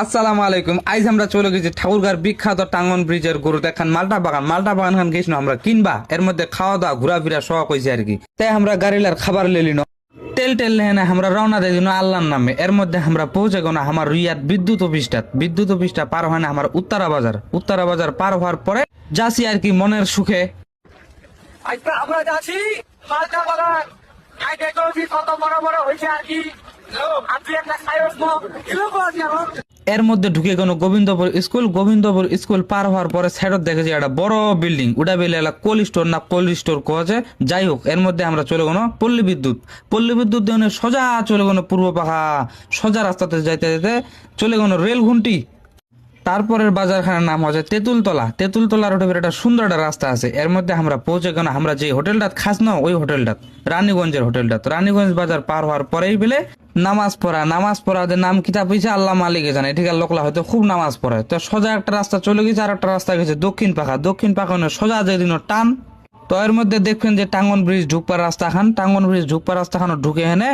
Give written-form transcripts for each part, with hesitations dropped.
আসসালামু আলাইকুম। আইজ আমরা চলে গেছি ঠাকুরগাঁর বিখ্যাত টাঙ্গন ব্রিজের গরু দেখান মালটা বাগান। মালটা বাগান খান গেছিল আমরা কিনবা, এর মধ্যে খাওয়া দাওয়া ঘোরাফেরা শখ হয়েছে আর কি। তাই আমরা গাড়িলার খাবার লেলিন তেল টেল লেহেনে আমরা রওনা দিয়ে দিন আল্লাহর নামে। এর মধ্যে আমরা পৌঁছে গেল আমার রুইয়ার বিদ্যুৎ অফিসটা পার হয় না আমার উত্তরা বাজার পার হওয়ার পরে যাচ্ছি আর কি মনের সুখে। আজকে আমরা যাচ্ছি মালটা বাগান। আগে কত বড় বড় হয়েছে আর কি। আপনি একটা এর মধ্যে ঢুকে গেল গোবিন্দপুর স্কুল পার হওয়ার পরে সাইডত দেখেছি একটা বড় বিল্ডিং, ওটা বেলে কোল্ড স্টোর কছে। যাই হোক, এর মধ্যে আমরা চলে গেল পল্লী বিদ্যুৎ দিয়ে সোজা চলে গেল পূর্ব পাখা, সোজা রাস্তাতে যাইতে যাইতে চলে গেল রেল ঘুন্টি। তারপরের বাজারখানার নাম হচ্ছে তেঁতুলতলা রোডে একটা সুন্দর একটা রাস্তা আছে। এর মধ্যে আমরা পৌঁছে গেল আমরা যে হোটেলটা খাস না ওই হোটেলটা রানীগঞ্জের রানীগঞ্জ বাজার পার হওয়ার পরেই বেলে নামাজ পড়া ওদের নাম কিতাব হয়েছে আল্লাহ মালিকে জানে। এঠিকার লোকলা হয়তো খুব নামাজ পড়ে। তো সোজা একটা রাস্তা চলে গেছে, আর একটা রাস্তা গেছে দক্ষিণ পাখা সোজা যেদিন টান। তো এর মধ্যে দেখবেন যে টাঙ্গন ব্রিজ ঢুকবার রাস্তা খান ঢুকে হেনে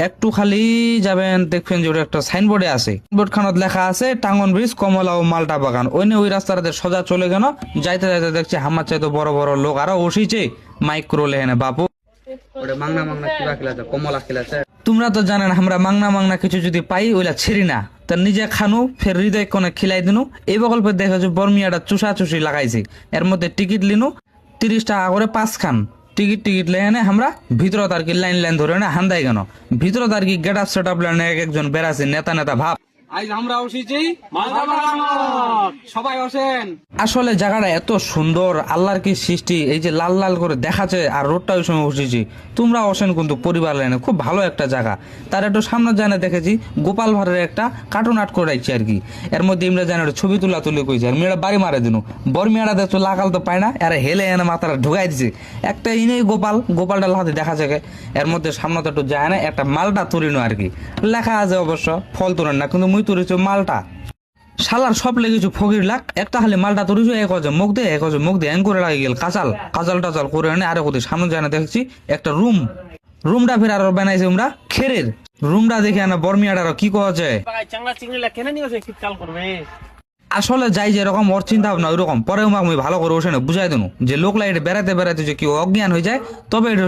একটু খালি যাবেন, দেখবেন যে ওটা একটা সাইনবোর্ডে আছে, সাইনবোর্ড খানত লেখা আছে টাঙ্গন ব্রিজ কমলা ও মালটা বাগান। ওই রাস্তাটাতে সোজা চলে গেল। যাইতে যাইতে দেখছি আমার চাইতে বড় বড় লোক আরো বসিছে মাইক্রো লেহেনে বাপু মাংনা কিবা খেলাছে কমলা খেলাছে। তোমরা তো জানেন আমরা মাংনা কিছু যদি পাই ওইলা ছেড়ি না, তা নিজে খানু ফের হৃদয় কোনে খিলাই দিনু। এই বকল্পে দেখা যায় বর্মিয়াটা চুষি লাগাইছে। এর মধ্যে টিকিট লিনু 30 টাকা করে 5 খান টিকিট লেনে আমরা ভিতরত আর কি লাইন ধরে না হান্দাই কেন ভিতরত আর কি গেট আপ সেট আপ লেনে এক একজন বেড়াছে নেতা ভাব। আজ আমরা বসেছি মালটা বাগান, সবাই বসেন। আসলে জায়গাটা এত সুন্দর, আল্লাহর কি সৃষ্টি। এই যে লাল করে দেখাচ্ছে আর রোডটা ওই সময় বসেছি। তোমরা বসেন কিন্তু পরিবার লাইনে, খুব ভালো একটা জায়গা। তার একটু সামনে জানে দেখেছি গোপাল ভাড়ের একটা কার্টুন আর্ট করাইছে আর কি। এর মধ্যে আমরা জানি ছবি তুলি কইছে আর মেয়েরা বাড়ি মারে দিনু বরমিয়াটা দেখছো লাগাল তো পায় না, আর হেলে এনে মাথাটা ঢুকাই দিছে একটা ইনেই গোপালটা লাহাতে দেখা যাবে। এর মধ্যে সামনে তো একটু যায় না, একটা মালটা তুলিনো আর কি লেখা আছে, অবশ্য ফল তুলেন না, কিন্তু মুই তুলেছি মালটা। শালার সব লেগেছে ফকির লাখ, একটা খালি মালটা তুলিছ এক হচ্ছে মুখ দিয়ে এন করে লাগে গেল কাজাল টাজাল করে এনে আরে কোথায় সামনে যায় না দেখছি একটা রুমটা ফের আরো বানাইছে আমরা খেরের রুমটা দেখে আনা বর্মিয়াটা কি কছে আসলে যাই যেরকম ওর চিন্তা ভাবনা ওই রকম। পরে আমি ভালো করে ওখানে বুঝাই দেবো যে লোক লাইটে বেড়াতে যে কি অজ্ঞান হয়ে যায় তবে এটা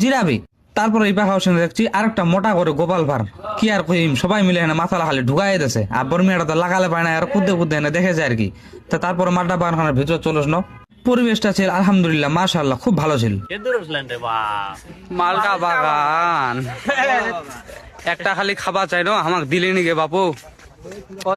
জিরাবি। তারপরে এই পাখা ওখানে দেখছি আরেকটা মোটা করে গোপাল ভার, কি আর কইম সবাই মিলে এনে মাথা খালি ঢুকাই দিয়েছে। আর বর্মিয়াটা তো লাগালে পায় না, আর কুদে এনে দেখেছে আর কি। তা তারপরে মালটা বাগানের ভিতর চলস না, পরিবেশটা ছিল আলহামদুলিল্লাহ মাশাআল্লাহ খুব ভালো ছিল। মালটা বাগান একটা খালি খাবার চাই না আমাকে দিলে নি গে বাপু।